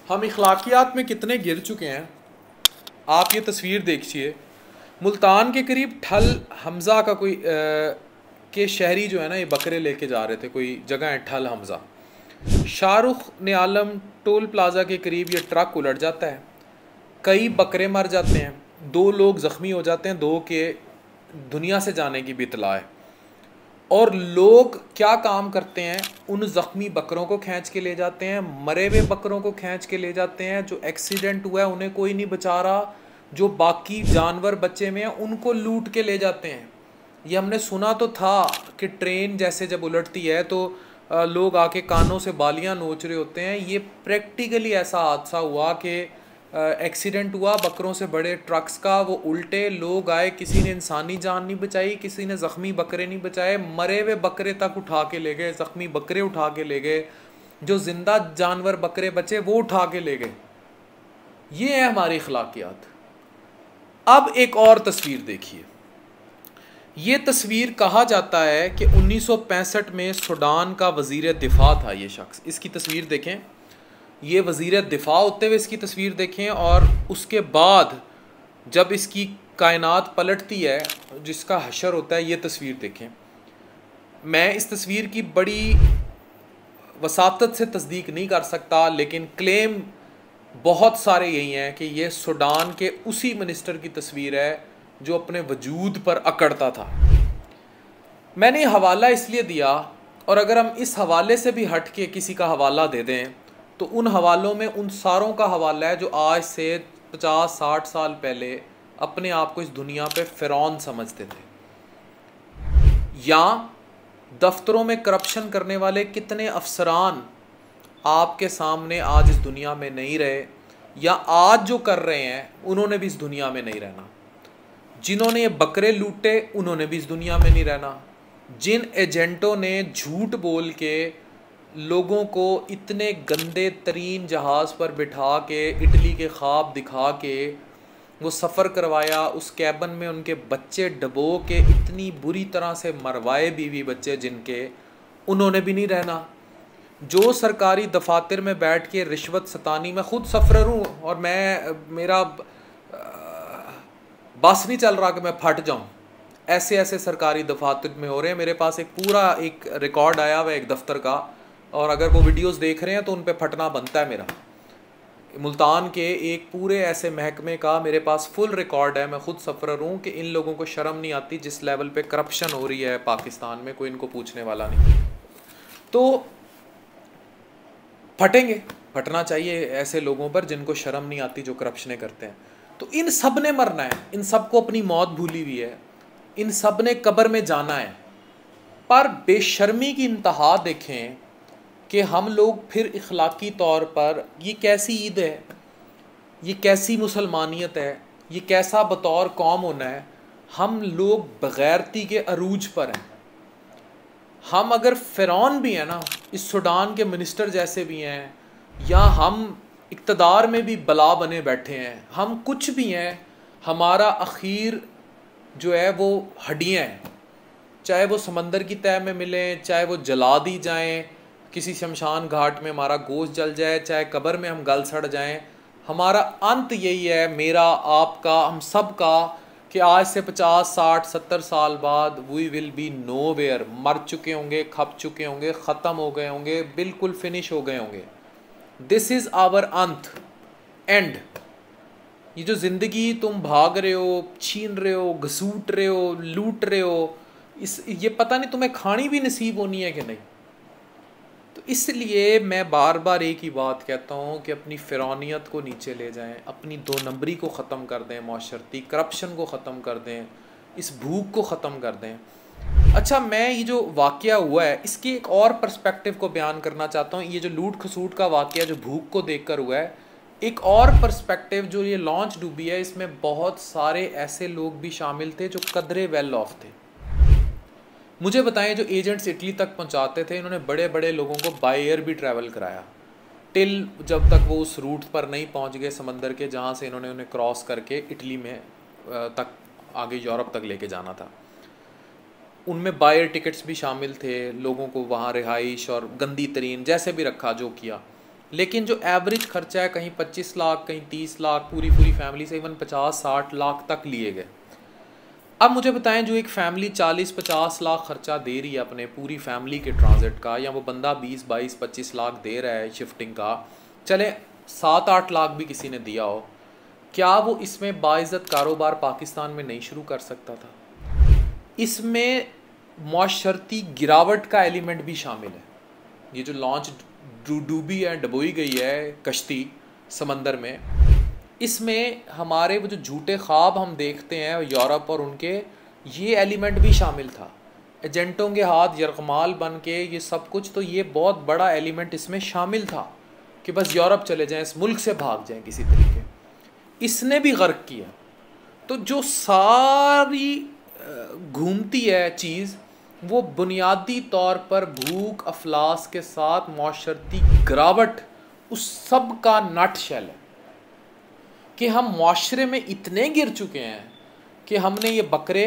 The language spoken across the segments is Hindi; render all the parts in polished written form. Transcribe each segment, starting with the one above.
हम इखलाकियात में कितने गिर चुके हैं। आप ये तस्वीर देखिए, मुल्तान के करीब ठल हमज़ा का कोई के शहरी जो है ना, ये बकरे लेके जा रहे थे, कोई जगह है ठल हमज़ा। शाहरुख ने आलम टोल प्लाज़ा के करीब ये ट्रक उलट जाता है, कई बकरे मर जाते हैं, 2 लोग ज़ख्मी हो जाते हैं, 2 के दुनिया से जाने की भी इतला है। और लोग क्या काम करते हैं, उन ज़ख्मी बकरों को खींच के ले जाते हैं, मरे हुए बकरों को खींच के ले जाते हैं। जो एक्सीडेंट हुआ है उन्हें कोई नहीं बचा रहा, जो बाकी जानवर बच्चे में हैं उनको लूट के ले जाते हैं। ये हमने सुना तो था कि ट्रेन जैसे जब उलटती है तो लोग आके कानों से बालियां नोच रहे होते हैं। ये प्रैक्टिकली ऐसा हादसा हुआ कि एक्सीडेंट हुआ बकरों से बड़े ट्रक्स का, वो उल्टे, लोग आए, किसी ने इंसानी जान नहीं बचाई, किसी ने ज़ख्मी बकरे नहीं बचाए, मरे हुए बकरे तक उठा के ले गए, ज़ख्मी बकरे उठा के ले गए, जो जिंदा जानवर बकरे बचे वो उठा के ले गए। ये है हमारी अखलाकियात। अब एक और तस्वीर देखिए। ये तस्वीर कहा जाता है कि 1965 में सूडान का वज़ीर दिफा था ये शख्स। इसकी तस्वीर देखें, ये वज़ीर दिफा होते हुए इसकी तस्वीर देखें, और उसके बाद जब इसकी कायनात पलटती है, जिसका हशर होता है, ये तस्वीर देखें। मैं इस तस्वीर की बड़ी वसातत से तस्दीक नहीं कर सकता, लेकिन क्लेम बहुत सारे यही हैं कि ये सूडान के उसी मिनिस्टर की तस्वीर है जो अपने वजूद पर अकड़ता था। मैंने हवाला इसलिए दिया, और अगर हम इस हवाले से भी हट के किसी का हवाला दे दें तो उन हवालों में उन सारों का हवाला है जो आज से 50-60 साल पहले अपने आप को इस दुनिया पे फ़िरौन समझते थे। या दफ्तरों में करप्शन करने वाले कितने अफसरान आपके सामने आज इस दुनिया में नहीं रहे, या आज जो कर रहे हैं उन्होंने भी इस दुनिया में नहीं रहना। जिन्होंने ये बकरे लूटे उन्होंने भी इस दुनिया में नहीं रहना। जिन एजेंटों ने झूठ बोल के लोगों को इतने गंदे तरीन जहाज़ पर बिठा के इटली के ख्वाब दिखा के वो सफ़र करवाया, उस कैबन में उनके बच्चे डबो के इतनी बुरी तरह से मरवाए बीवी बच्चे जिनके, उन्होंने भी नहीं रहना। जो सरकारी दफातर में बैठ के रिश्वत सतानी, मैं ख़ुद सफ़र हूँ और मेरा बस नहीं चल रहा कि मैं फट जाऊँ, ऐसे ऐसे सरकारी दफातर में हो रहे हैं। मेरे पास एक पूरा एक रिकॉर्ड आया हुआ है एक दफ्तर का, और अगर वो वीडियोस देख रहे हैं तो उन पे फटना बनता है मेरा। मुल्तान के एक पूरे ऐसे महकमे का मेरे पास फुल रिकॉर्ड है, मैं ख़ुद सफ़र हूँ, कि इन लोगों को शर्म नहीं आती जिस लेवल पे करप्शन हो रही है पाकिस्तान में, कोई इनको पूछने वाला नहीं। तो फटेंगे, फटना चाहिए ऐसे लोगों पर जिनको शर्म नहीं आती, जो करप्शनें करते हैं। तो इन सब ने मरना है, इन सब को अपनी मौत भूली हुई है, इन सब ने कब्र में जाना है। पर बेशर्मी की इंतहा देखें कि हम लोग फिर इखलाकी तौर पर, ये कैसी ईद है, ये कैसी मुसलमानियत है, ये कैसा बतौर कौम होना है। हम लोग बगैरती के अरूज पर हैं। हम अगर फ़िरौन भी हैं ना, इस सूडान के मिनिस्टर जैसे भी हैं, या हम इक़्तिदार में भी बला बने बैठे हैं, हम कुछ भी हैं, हमारा आखिर जो है वो हड्डियाँ हैं। चाहे वो समंदर की तह में मिलें, चाहे वो जला दी जाएं, किसी शमशान घाट में हमारा गोश्त जल जाए, चाहे कब्र में हम गल सड़ जाएं, हमारा अंत यही है, मेरा, आपका, हम सब का, कि आज से 50, 60, 70 साल बाद वी विल बी नोवेयर। मर चुके होंगे, खप चुके होंगे, ख़त्म हो गए होंगे, बिल्कुल फिनिश हो गए होंगे। दिस इज़ आवर अंत, एंड। ये जो ज़िंदगी तुम भाग रहे हो, छीन रहे हो, घसूट रहे हो, लूट रहे हो, ये पता नहीं तुम्हें खानी भी नसीब होनी है कि नहीं। तो इसलिए मैं बार बार एक ही बात कहता हूँ कि अपनी फ़िरौनियत को नीचे ले जाएं, अपनी 2 नंबरी को ख़त्म कर दें, माशरती करप्शन को ख़त्म कर दें, इस भूख को ख़त्म कर दें। अच्छा, मैं ये जो वाक़या हुआ है इसके एक और पर्सपेक्टिव को बयान करना चाहता हूँ। ये जो लूट खसूट का वाक़या जो भूख को देखकर हुआ है, एक और पर्सपेक्टिव जो ये लॉन्च डूबी है, इसमें बहुत सारे ऐसे लोग भी शामिल थे जो कदरे वेल ऑफ थे। मुझे बताएं, जो एजेंट्स इटली तक पहुंचाते थे, इन्होंने बड़े बड़े लोगों को बाय एयर भी ट्रैवल कराया, टिल जब तक वो उस रूट पर नहीं पहुंच गए समंदर के, जहां से इन्होंने उन्हें क्रॉस करके इटली में तक आगे यूरोप तक लेके जाना था। उनमें बाय एयर टिकट्स भी शामिल थे, लोगों को वहाँ रिहाइश और गंदी तरीन जैसे भी रखा, जो किया। लेकिन जो एवरेज खर्चा है कहीं 25 लाख, कहीं 30 लाख, पूरी पूरी फैमिली से इवन 50-60 लाख तक लिए गए। अब मुझे बताएं, जो एक फैमिली 40-50 लाख खर्चा दे रही है अपने पूरी फैमिली के ट्रांजिट का, या वो बंदा 20-22-25 लाख दे रहा है शिफ्टिंग का, चले 7-8 लाख भी किसी ने दिया हो, क्या वो इसमें बाइज़्ज़त कारोबार पाकिस्तान में नहीं शुरू कर सकता था? इसमें मौशरती गिरावट का एलिमेंट भी शामिल है। ये जो लॉन्च डूबी है, डुबोई गई है कश्ती समंदर में, इसमें हमारे वो जो झूठे ख्वाब हम देखते हैं यूरोप और उनके, ये एलिमेंट भी शामिल था। एजेंटों के हाथ यरगमाल बन के ये सब कुछ, तो ये बहुत बड़ा एलिमेंट इसमें शामिल था कि बस यूरोप चले जाएं, इस मुल्क से भाग जाएं किसी तरीके। इसने भी गर्क किया। तो जो सारी घूमती है चीज़, वो बुनियादी तौर पर भूख अफलास के साथ मौशरती गिरावट, उस सब का नट शेल है कि हम माशरे में इतने गिर चुके हैं कि हमने ये बकरे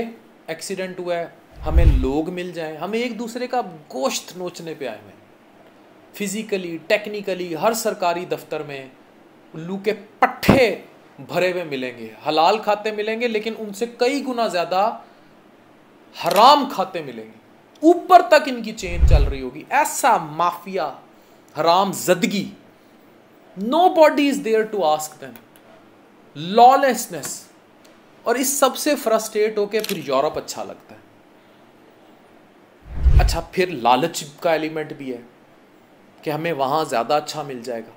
एक्सीडेंट हुआ है, हमें लोग मिल जाएं, हमें एक दूसरे का गोश्त नोचने पे आए हैं, फिज़िकली टेक्निकली हर सरकारी दफ्तर में उल्लू के पट्ठे भरे हुए मिलेंगे, हलाल खाते मिलेंगे, लेकिन उनसे कई गुना ज़्यादा हराम खाते मिलेंगे, ऊपर तक इनकी चेन चल रही होगी। ऐसा माफिया, हराम जदगी, nobody is there to ask them, lawlessness. और इस सब से फ्रस्ट्रेट होके फिर यूरोप अच्छा लगता है। अच्छा, फिर लालच का एलिमेंट भी है कि हमें वहां ज्यादा अच्छा मिल जाएगा,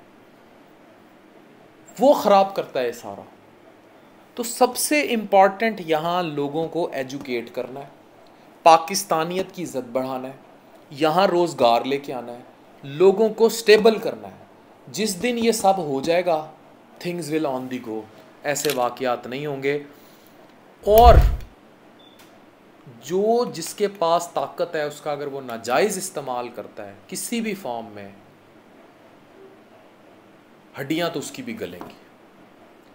वो खराब करता है सारा। तो सबसे इंपॉर्टेंट यहां लोगों को एजुकेट करना है, पाकिस्तानियत की इज्जत बढ़ाना है, यहाँ रोज़गार लेके आना है, लोगों को स्टेबल करना है। जिस दिन ये सब हो जाएगा, थिंग्स विल ऑन दी गो, ऐसे वाक़यात नहीं होंगे। और जो जिसके पास ताकत है उसका अगर वो नाजायज़ इस्तेमाल करता है किसी भी फॉर्म में, हड्डियाँ तो उसकी भी गलेंगी।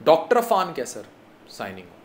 डॉक्टर अफान कैसर, साइनिंग।